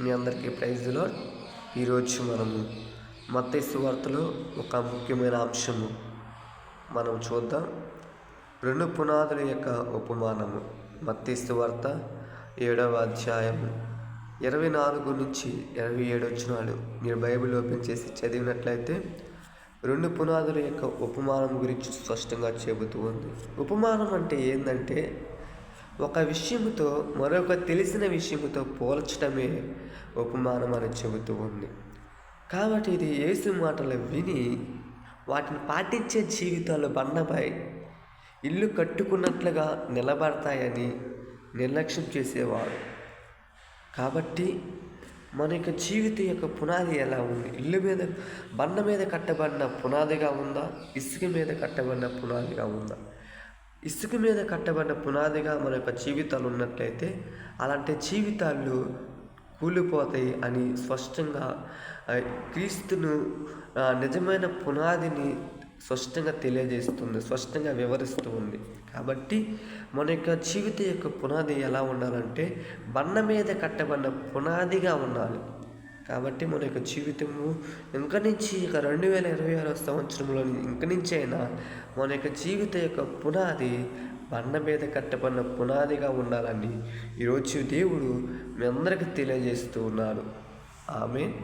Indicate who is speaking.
Speaker 1: మీ అందరికీ praise the lord. ఈరోజు మనము మత్తయి సువార్తలో ఒక ముఖ్యమైన అంశము మనం చూద్దాం. 2 పునాదుల యొక్క ఉపమానము. మత్తయి సువార్త 7వ అధ్యాయము 24 నుంచి 27 వచనాలు మీరు బైబిల్ ఓపెన్ చేసి చదివినట్లయితే 2 పునాదుల యొక్క ఉపమానం గురించి స్పష్టంగా చెబుతూ ఉంది. ఉపమానం అంటే ఏంటంటే ఒక విషయముతో మరొక తెలిసిన విషయముతో పోల్చడమే ఉపమానం అని చెబుతూ ఉంది. కాబట్టి ఇది యేసు మాటలు విని వాటిని పాటించే జీవితాలు బండపై ఇల్లు కట్టుకున్నట్లుగా నిలబడతాయని నిర్లక్ష్యం చేసేవాడు. కాబట్టి మన యొక్క జీవితం యొక్క పునాది ఎలా ఉంది? ఇల్లు మీద బండ మీద కట్టబడిన పునాదిగా ఉందా? ఇసుక మీద కట్టబడిన పునాదిగా ఉందా? ఇసుక మీద కట్టబడిన పునాదిగా మన యొక్క జీవితాలు ఉన్నట్లయితే అలాంటి జీవితాలు కూలిపోతాయి అని స్పష్టంగా క్రీస్తును నిజమైన పునాదిని స్పష్టంగా తెలియజేస్తుంది, స్పష్టంగా వివరిస్తూ ఉంది. కాబట్టి మన యొక్క జీవిత యొక్క పునాది ఎలా ఉండాలంటే బండ మీద కట్టబడిన పునాదిగా ఉండాలి. కాబట్టి మన యొక్క జీవితము ఇంక నుంచి ఇక 2026 సంవత్సరంలో ఇంక నుంచి అయినా మన యొక్క జీవిత యొక్క పునాది బండ మీద కట్టబడిన పునాదిగా ఉండాలని ఈరోజు దేవుడు మీ అందరికీ తెలియజేస్తూ ఉన్నాడు. ఆమేన్.